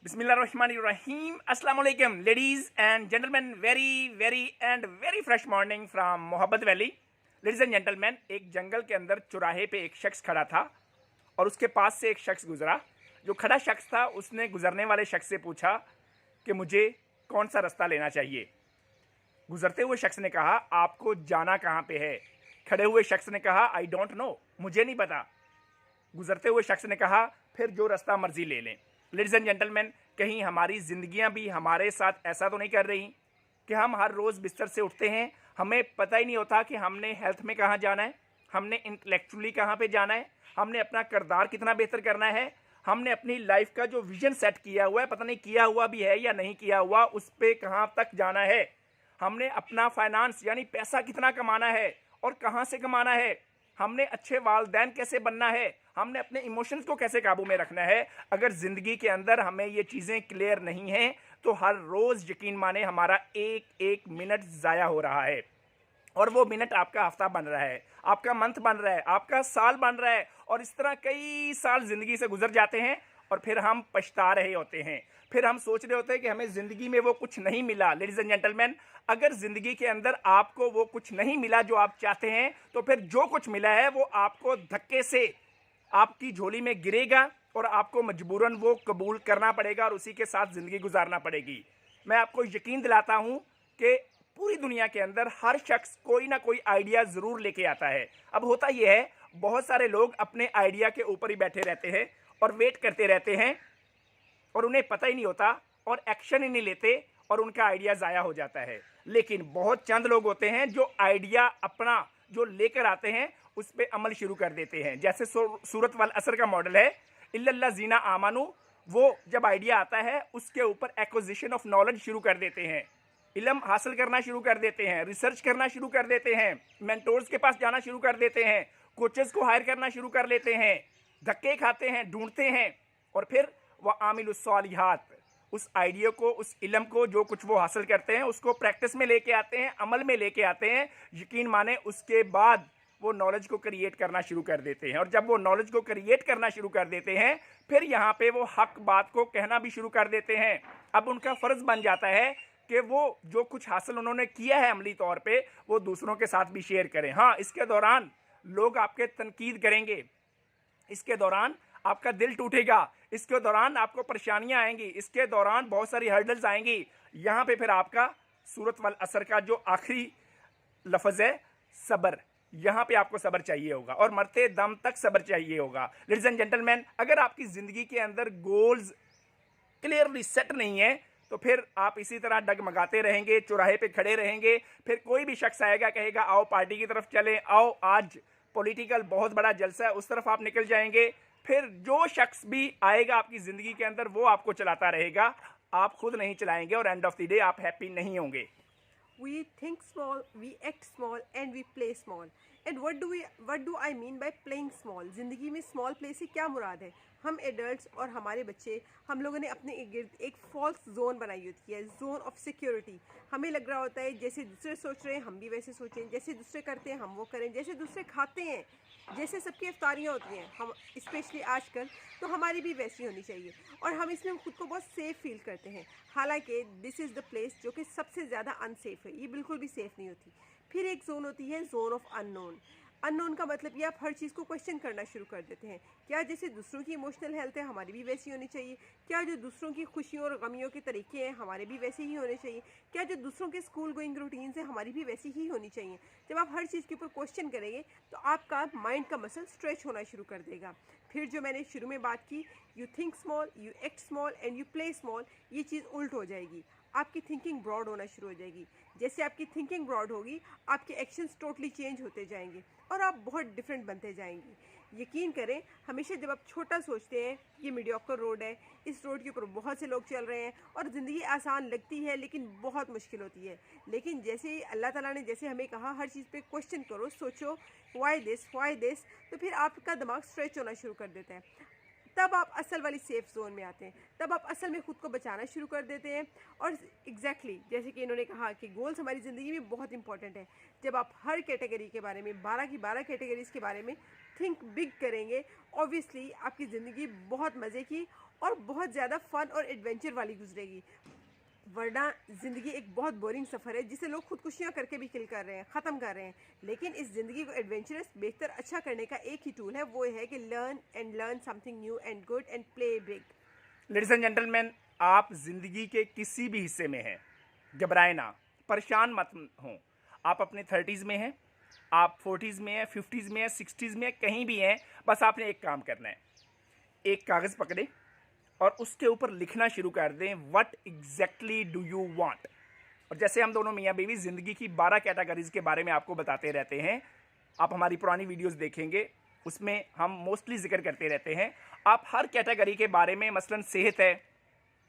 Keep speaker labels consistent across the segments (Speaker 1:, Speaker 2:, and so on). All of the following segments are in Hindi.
Speaker 1: Bismillahirrahmanirrahim. Assalamu alaikum, ladies and gentlemen. Very fresh morning from मोहब्बत वैली. Ladies and gentlemen, एक जंगल के अंदर चौराहे पे एक शख्स खड़ा था और उसके पास से एक शख्स गुजरा. जो खड़ा शख्स था उसने गुजरने वाले शख्स से पूछा कि मुझे कौन सा रास्ता लेना चाहिए. गुजरते हुए शख्स ने कहा, आपको जाना कहाँ पे है? खड़े हुए शख्स ने कहा, आई डोंट नो, मुझे नहीं पता. गुजरते हुए शख्स ने कहा, फिर जो रास्ता मर्जी ले लें. लेडीज़ एंड जेंटलमैन, कहीं हमारी ज़िंदगियां भी हमारे साथ ऐसा तो नहीं कर रही कि हम हर रोज़ बिस्तर से उठते हैं, हमें पता ही नहीं होता कि हमने हेल्थ में कहाँ जाना है, हमने इंटेलेक्चुअली कहाँ पे जाना है, हमने अपना किरदार कितना बेहतर करना है, हमने अपनी लाइफ का जो विजन सेट किया हुआ है, पता नहीं किया हुआ भी है या नहीं किया हुआ, उस पर कहाँ तक जाना है, हमने अपना फाइनेंस यानी पैसा कितना कमाना है और कहाँ से कमाना है, हमने अच्छे वालिदैन कैसे बनना है, हमने अपने इमोशंस को कैसे काबू में रखना है. अगर ज़िंदगी के अंदर हमें ये चीज़ें क्लियर नहीं हैं तो हर रोज़ यकीन माने हमारा एक एक मिनट ज़ाया हो रहा है और वो मिनट आपका हफ्ता बन रहा है, आपका मंथ बन रहा है, आपका साल बन रहा है और इस तरह कई साल ज़िंदगी से गुजर जाते हैं और फिर हम पछता रहे होते हैं. फिर हम सोच रहे होते हैं कि हमें ज़िंदगी में वो कुछ नहीं मिला. लेडीज़ एंड जेंटलमैन, अगर ज़िंदगी के अंदर आपको वो कुछ नहीं मिला जो आप चाहते हैं तो फिर जो कुछ मिला है वो आपको धक्के से आपकी झोली में गिरेगा और आपको मजबूरन वो कबूल करना पड़ेगा और उसी के साथ ज़िंदगी गुजारना पड़ेगी. मैं आपको यकीन दिलाता हूँ कि पूरी दुनिया के अंदर हर शख्स कोई ना कोई आइडिया ज़रूर लेके आता है. अब होता यह है, बहुत सारे लोग अपने आइडिया के ऊपर ही बैठे रहते हैं और वेट करते रहते हैं और उन्हें पता ही नहीं होता और एक्शन ही नहीं लेते और उनका आइडिया ज़ाया हो जाता है. लेकिन बहुत चंद लोग होते हैं जो आइडिया अपना जो लेकर आते हैं उस पर अमल शुरू कर देते हैं. जैसे सूरत वाल असर का मॉडल है, इल्लल्लाह जीना आमानू. वो जब आइडिया आता है उसके ऊपर एक्विजिशन ऑफ नॉलेज शुरू कर देते हैं, इल्म हासिल करना शुरू कर देते हैं, रिसर्च करना शुरू कर देते हैं, मेंटोर्स के पास जाना शुरू कर देते हैं, कोचेस को हायर करना शुरू कर लेते हैं, धक्के खाते हैं, ढूंढते हैं और फिर वह आमिलुस्सालिहात, उस आइडिया को, उस इल्म को, जो कुछ वो हासिल करते हैं उसको प्रैक्टिस में लेके आते हैं, अमल में लेके आते हैं. यकीन माने उसके बाद वो नॉलेज को क्रिएट करना शुरू कर देते हैं और जब वो नॉलेज को क्रिएट करना शुरू कर देते हैं फिर यहाँ पे वो हक बात को कहना भी शुरू कर देते हैं. अब उनका फ़र्ज़ बन जाता है कि वो जो कुछ हासिल उन्होंने किया है अमली तौर पे वो दूसरों के साथ भी शेयर करें. हाँ, इसके दौरान लोग आपके तनकीद करेंगे, इसके दौरान आपका दिल टूटेगा, इसके दौरान आपको परेशानियां आएंगी, इसके दौरान बहुत सारी हर्डल्स आएंगी. यहाँ पे फिर आपका सूरत वाल असर का जो आखिरी लफ्ज़ है सब्र, यहाँ पे आपको सब्र चाहिए होगा और मरते दम तक सब्र चाहिए होगा. लेडीज़ एंड जेंटलमैन, अगर आपकी ज़िंदगी के अंदर गोल्स क्लियरली सेट नहीं है तो फिर आप इसी तरह डगमगाते रहेंगे, चौराहे पे खड़े रहेंगे. फिर कोई भी शख्स आएगा, कहेगा आओ पार्टी की तरफ चलें, आओ आज पॉलिटिकल बहुत बड़ा जलसा है, उस तरफ आप निकल जाएंगे. फिर जो शख्स भी आएगा आपकी ज़िंदगी के अंदर वो आपको चलाता रहेगा, आप खुद नहीं चलाएंगे और एंड ऑफ द डे आप हैप्पी नहीं होंगे.
Speaker 2: We think small, we act small, and we play small. And what do I mean by playing small? जिंदगी में small play से क्या मुराद है? हम एडल्ट्स और हमारे बच्चे, हम लोगों ने अपने इर्द एक फॉल्स जोन बनाई होती है, जोन ऑफ सिक्योरिटी. हमें लग रहा होता है जैसे दूसरे सोच रहे हैं हम भी वैसे सोचें, जैसे दूसरे करते हैं हम वो करें, जैसे दूसरे खाते हैं, जैसे सबकी इफ्तारियाँ होती हैं हम स्पेशली आजकल, तो हमारी भी वैसी होनी चाहिए और हम इसमें खुद को बहुत सेफ़ फील करते हैं. हालांकि दिस इज़ द प्लेस जो कि सबसे ज़्यादा अनसेफ है, ये बिल्कुल भी सेफ़ नहीं होती. फिर एक जोन होती है जोन ऑफ अननोन. अननोन का मतलब ये आप हर चीज़ को क्वेश्चन करना शुरू कर देते हैं. क्या जैसे दूसरों की इमोशनल हेल्थ है हमारी भी वैसी होनी चाहिए? क्या जो दूसरों की खुशियों और गमियों के तरीके हैं हमारे भी वैसे ही होने चाहिए? क्या जो दूसरों के स्कूल गोइंग रूटीन्स हैं हमारी भी वैसी ही होनी चाहिए? जब आप हर चीज़ के ऊपर क्वेश्चन करेंगे तो आपका माइंड का मसल स्ट्रेच होना शुरू कर देगा. फिर जो मैंने शुरू में बात की, you think small, you act small and you play small, ये चीज़ उल्ट हो जाएगी. आपकी थिंकिंग ब्रॉड होना शुरू हो जाएगी. जैसे आपकी थिंकिंग ब्रॉड होगी आपके एक्शंस टोटली चेंज होते जाएंगे और आप बहुत डिफरेंट बनते जाएंगे. यकीन करें, हमेशा जब आप छोटा सोचते हैं, ये मीडियोकर रोड है, इस रोड के ऊपर बहुत से लोग चल रहे हैं और ज़िंदगी आसान लगती है लेकिन बहुत मुश्किल होती है. लेकिन जैसे ही अल्लाह ताला ने जैसे हमें कहा हर चीज़ पे क्वेश्चन करो, सोचो, वाई दिस, तो फिर आपका दिमाग स्ट्रेच होना शुरू कर देता है. तब आप असल वाली सेफ जोन में आते हैं, तब आप असल में ख़ुद को बचाना शुरू कर देते हैं. और एग्जैक्टली जैसे कि इन्होंने कहा कि गोल्स हमारी ज़िंदगी में बहुत इंपॉर्टेंट है. जब आप हर कैटेगरी के बारे में 12 की 12 कैटेगरीज़ के बारे में थिंक बिग करेंगे, ऑब्वियसली आपकी ज़िंदगी बहुत मज़े की और बहुत ज़्यादा फन और एडवेंचर वाली गुजरेगी। वरना ज़िंदगी एक बहुत बोरिंग सफ़र है जिसे लोग खुदकुशियाँ करके भी किल कर रहे हैं, ख़त्म कर रहे हैं। लेकिन इस ज़िंदगी को एडवेंचरस, बेहतर, अच्छा करने का एक ही टूल है, वो है कि learn something new and good and play big.
Speaker 1: Ladies and gentleman, आप जिंदगी के किसी भी हिस्से में हैं, घबराए ना, परेशान मत हों। आप अपने 30s में हैं, आप 40s में हैं, 50s में हैं, 60s में हैं, कहीं भी हैं, बस आपने एक काम करना है। एक कागज़ पकड़े और उसके ऊपर लिखना शुरू कर दें, what exactly do you want. और जैसे हम दोनों मियाँ बीवी ज़िंदगी की 12 कैटेगरीज़ के बारे में आपको बताते रहते हैं, आप हमारी पुरानी वीडियोस देखेंगे, उसमें हम मोस्टली जिक्र करते रहते हैं। आप हर कैटेगरी के बारे में, मसलन सेहत है,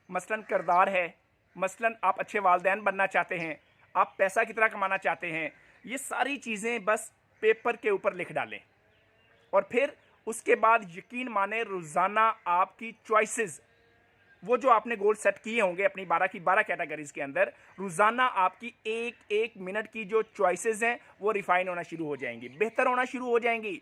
Speaker 1: मसलन किरदार है, मसलन आप अच्छे वालिदैन बनना चाहते हैं, आप पैसा कितना कमाना चाहते हैं, ये सारी चीज़ें बस पेपर के ऊपर लिख डालें। और फिर उसके बाद यकीन माने रोज़ाना आपकी चॉइसेस, वो जो आपने गोल सेट किए होंगे अपनी 12 की 12 कैटेगरीज के अंदर, रोज़ाना आपकी एक एक मिनट की जो चॉइसेस हैं वो रिफाइन होना शुरू हो जाएंगी, बेहतर होना शुरू हो जाएंगी।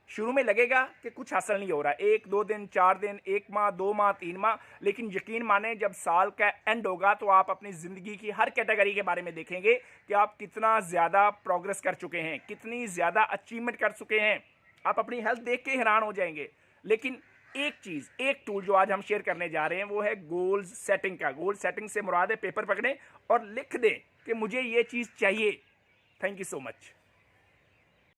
Speaker 1: शुरू में लगेगा कि कुछ हासिल नहीं हो रहा, 1 2 दिन, 4 दिन, 1 माह, 2 माह, 3 माह, लेकिन यकीन माने जब साल का एंड होगा तो आप अपनी ज़िंदगी की हर कैटेगरी के बारे में देखेंगे कि आप कितना ज़्यादा प्रोग्रेस कर चुके हैं, कितनी ज़्यादा अचीवमेंट कर चुके हैं। आप अपनी हेल्थ देख के हैरान हो जाएंगे। लेकिन एक चीज़, एक टूल जो आज हम शेयर करने जा रहे हैं वो है गोल्स सेटिंग का। गोल सेटिंग से मुराद है पेपर पकड़ें और लिख दें कि मुझे ये चीज़ चाहिए। Thank you so much.